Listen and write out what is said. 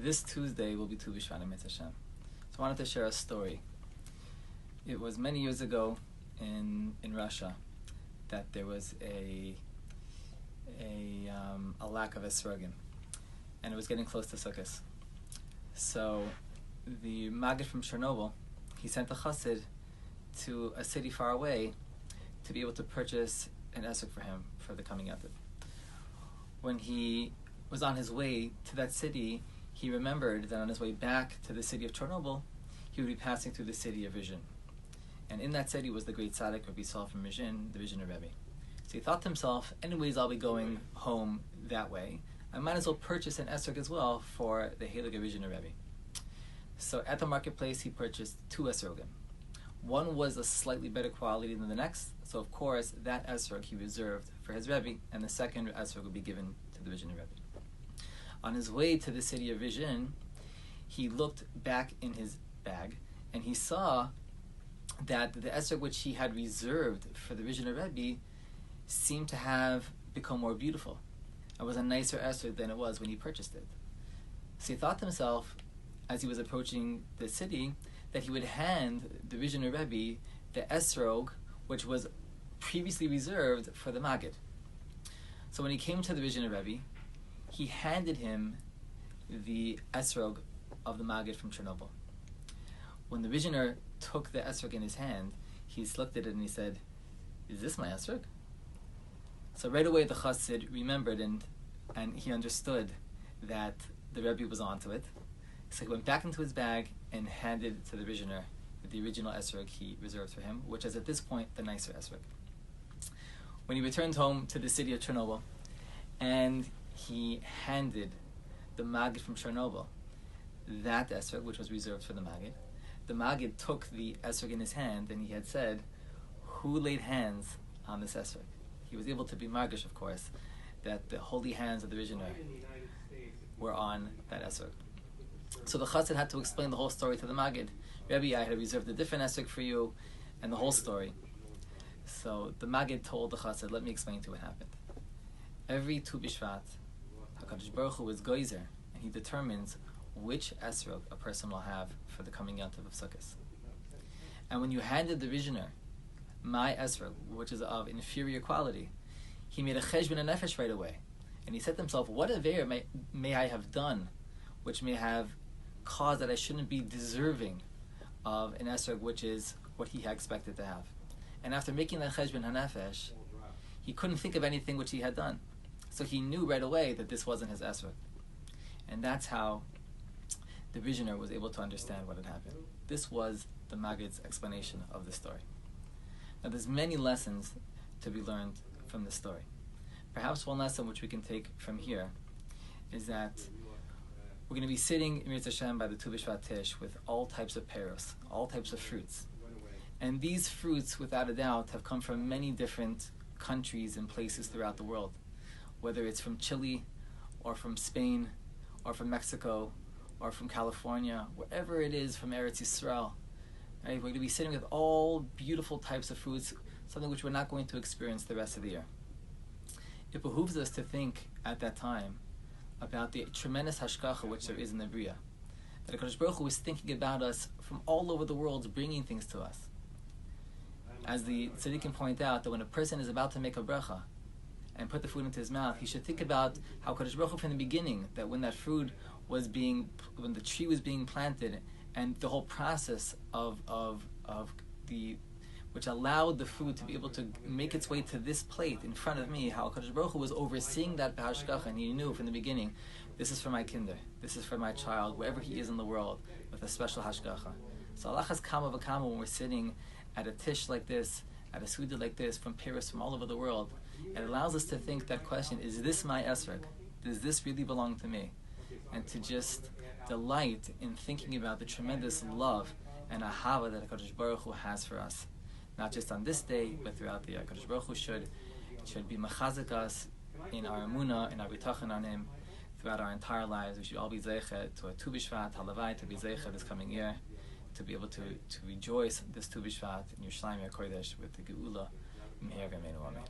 This Tuesday will be Tu Bishvat Hashem. So I wanted to share a story. It was many years ago in Russia that there was a lack of esrogim, and it was getting close to Sukkot. So the Maggid from Chernobyl, he sent a chassid to a city far away to be able to purchase an esrog for him for the coming Yantiv. When he was on his way to that city, he remembered that on his way back to the city of Chernobyl, he would be passing through the city of Rizhin. And in that city was the great tzaddik Rabbi Yisrael from Rizhin, the Rizhin Rebbe. So he thought to himself, anyways, I'll be going home that way. I might as well purchase an esrog as well for the Hamelech Rizhin Rebbe. So at the marketplace, he purchased 2 esrogim. One was a slightly better quality than the next, so of course that esrog he reserved for his Rebbe, and the second esrog would be given to the Rizhin Rebbe. On his way to the city of Rizhin, he looked back in his bag, and he saw that the esrog which he had reserved for the Rizhin Rebbe seemed to have become more beautiful. It was a nicer esrog than it was when he purchased it. So he thought to himself, as he was approaching the city, that he would hand the Rizhin Rebbe the esrog which was previously reserved for the Maggid. So when he came to the Rizhin Rebbe, he handed him the esrog of the Maggid from Chernobyl. When the Rizhiner took the esrog in his hand, he looked at it and he said, "Is this my esrog?" So right away the chassid remembered and he understood that the Rebbe was onto it. So he went back into his bag and handed it to the Rizhiner the original esrog he reserved for him, which is at this point the nicer esrog. When he returned home to the city of Chernobyl, and he handed the Maggid from Chernobyl that esrog, which was reserved for the Maggid took the esrog in his hand, and he had said, "Who laid hands on this esrog?" He was able to be margish, of course, that the holy hands of the Rizhiner were on that esrog. So the chassid had to explain the whole story to the Maggid. "Rebbe, I had reserved a different esrog for you," and the whole story. So the Maggid told the chassid, "Let me explain to you what happened. Every Tu Bishvat, HaKadosh Baruch Hu is Geyser, and he determines which esrog a person will have for the coming Yantiv of Sukkot. And when you handed the Rizhiner my esrog, which is of inferior quality, he made a cheshbon and nefesh right away. And he said to himself, what aveir may I have done, which may have caused that I shouldn't be deserving of an esrog, which is what he had expected to have. And after making that cheshbon hanefesh, he couldn't think of anything which he had done. So he knew right away that this wasn't his esrog. And that's how the Rizhiner was able to understand what had happened. This was the Maggid's explanation of the story. Now there's many lessons to be learned from this story. Perhaps one lesson which we can take from here is that we're going to be sitting in Mirz Hashem by the Tu Bishvat Tish with all types of peros, all types of fruits. And these fruits, without a doubt, have come from many different countries and places throughout the world. Whether it's from Chile, or from Spain, or from Mexico, or from California, wherever it is from Eretz Yisrael. Right? We're going to be sitting with all beautiful types of foods, something which we're not going to experience the rest of the year. It behooves us to think at that time about the tremendous hashgacha which there is in the Bria. That HaKadosh Baruch Hu is thinking about us from all over the world, bringing things to us. As the tzaddikim point out, that when a person is about to make a bracha and put the food into his mouth, he should think about how HaKadosh Baruch Hu from the beginning, that when that food when the tree was being planted, and the whole process of which allowed the food to be able to make its way to this plate in front of me, how HaKadosh Baruch Hu was overseeing that b'hashgacha, and he knew from the beginning, this is for my kinder, this is for my child, wherever he is in the world, with a special hashgacha. So alachas kama v'kama, when we're sitting at a tish like this, at a suda like this, from Paris, from all over the world, it allows us to think that question, is this my esrog? Does this really belong to me? And to just delight in thinking about the tremendous love and ahava that HaKadosh Baruch Hu has for us. Not just on this day, but throughout the year. HaKadosh Baruch Hu should be machazik us in our emunah, in our bitachon on Him, throughout our entire lives. We should all be zeicha to a Tu Bishvat, halavai, to be zeicha this coming year, to be able to rejoice this Tu Bishvat in Yerushalayim Kodesh with the Geula. Meher V'Meinu Amen.